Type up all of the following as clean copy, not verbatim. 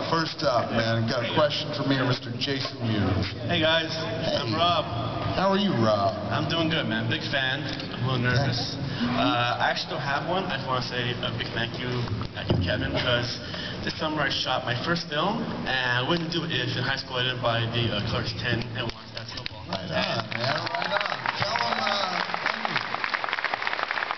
first up, man, got a question for me or Mr. Jason Mewes. Hey guys, Hey. I'm Rob. How are you, Rob? I'm doing good, man. Big fan. I'm a little nervous. I actually don't have one. I just want to say a big thank you, Kevin, because this summer I shot my first film, and I wouldn't do it if in high school I didn't buy the Clerks 10 and 1 basketball. Right on, man. Right on.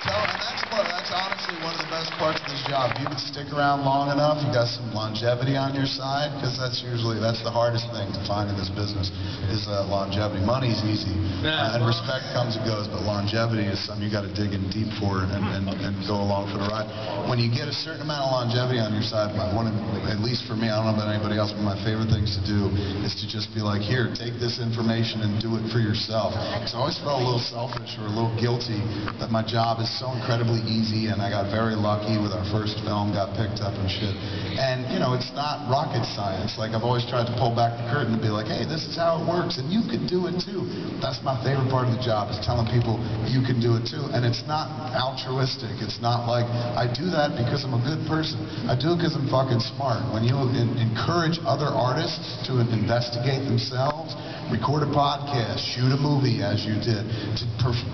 Tell him, that's honestly one of the best parts of this job. If you can stick around long enough, you got some longevity on your side, because that's the hardest thing to find in this business is longevity. Money's easy, and respect comes and goes, but longevity is something you got to dig in deep for and go along for the ride. When you get a certain amount of longevity on your side, at least for me, I don't know about anybody else, but my favorite things to do is to just be like, here, take this information and do it for yourself. Because I always felt a little selfish or a little guilty that my job is so incredibly easy, and I got very lucky with our first film, got picked up and shit. And, you know, it's not rocket science. Like, I've always tried to pull back the curtain and be like, hey, this is how it works, and you can do it too. That's my favorite part of the job, is telling people you can do it too. And it's not altruistic. It's not like, I do that because I'm a good person. I do it because I'm fucking smart. When you encourage other artists to investigate themselves, record a podcast, shoot a movie as you did, to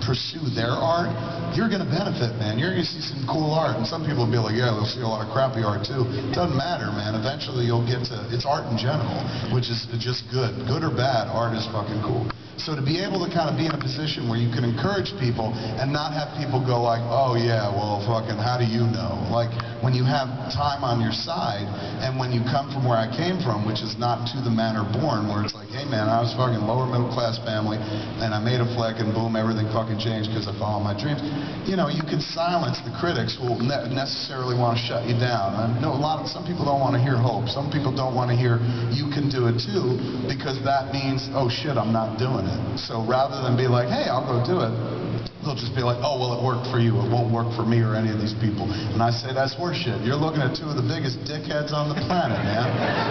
pursue their art, you're going to benefit, man. You're going to see some cool art. And some people will be like, yeah, they'll see a lot of crappy art too. It doesn't matter, man. Eventually you'll get to, it's art in general, which is just good. Good or bad, art is fucking cool. So to be able to kind of be in a position where you can encourage people and not have people go like, oh yeah, well fucking how do you know? Like when you have time on your side, and when you come from where I came from, which is not to the manner born, where it's like, hey man, I was fucking lower middle class family and I made a flick and boom, everything fucking changed because I followed my dreams. You know, you can silence the critics who will necessarily want to shut you down. I know some people don't want to hear hope. Some people don't want to hear you can do it too, because that means, oh shit, I'm not doing it. So rather than be like, hey, I'll go do it, they'll just be like, oh, well, it worked for you. It won't work for me or any of these people. And I say, that's horseshit. You're looking at two of the biggest dickheads on the planet, man.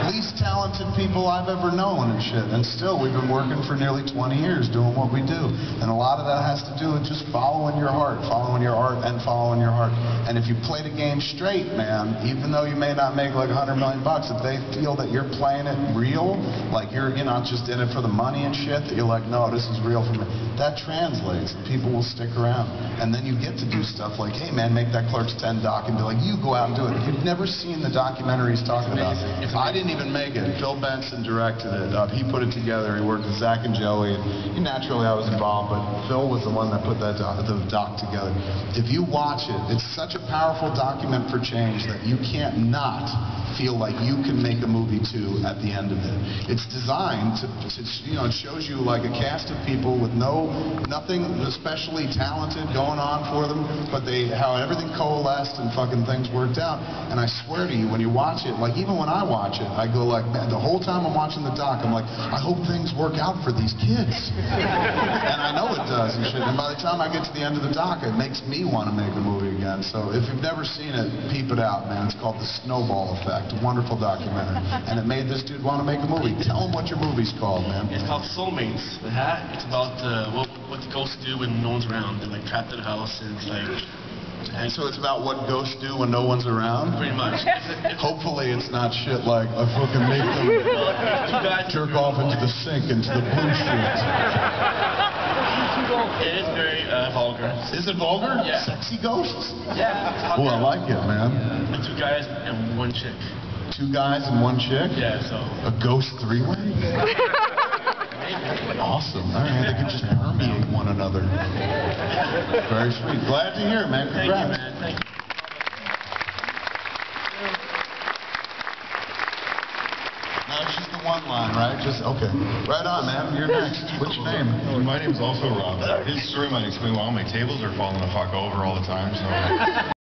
Least talented people I've ever known and shit. And still, we've been working for nearly 20 years doing what we do. And a lot of that has to do with just following your heart, following your art, and following your heart. And if you play the game straight, man, even though you may not make like $100 million, if they feel that you're playing it real, like you're not just in it for the money and shit, that you're like, no, this is real for me, that translates. People will stick around. And then you get to do stuff like, hey man, make that Clerks 10 doc, and be like, you go out and do it. If you've never seen the documentary he's talking about, I didn't even make it. Phil Benson directed it. He put it together. He worked with Zach and Joey. Naturally, I was involved, but Phil was the one that put that the doc together. If you watch it, it's such a powerful document for change that you can't not feel like you can make a movie too at the end of it. It's designed to you know, it shows you like a cast of people with nothing especially talented going on for them, but how everything coalesced and fucking things worked out. And I swear to you, when you watch it, like even when I watch it, I go like, man, the whole time I'm watching the doc, I'm like, I hope things work out for these kids. And I know it does and shit. And by the time I get to the end of the doc, it makes me want to make a movie again. So if you've never seen it, peep it out, man. It's called The Snowball Effect. A wonderful documentary. And it made this dude want to make a movie. Tell him what your movie's called, man. It's called Soulmates. It's about what the ghosts do when no one's around. They're like trapped in a house, and it's like... And so it's about what ghosts do when no one's around? Pretty much. Hopefully it's not shit like, I fucking make them jerk off into the sink, into the blue sheet. It is very vulgar. Is it vulgar? Yeah. Sexy ghosts? Yeah. Oh, I like it, man. And 2 guys and 1 chick. 2 guys and 1 chick? Yeah, so... A ghost 3-way? Awesome. All right, they can just permeate one another. Very sweet. Glad to hear it, man. Congrats. Thank you, man. Thank you. No, it's just the one line, right? Just, okay. Right on, man. You're next. What's your name? My name's also Rob. His story might explain why all my tables are falling the fuck over all the time, so...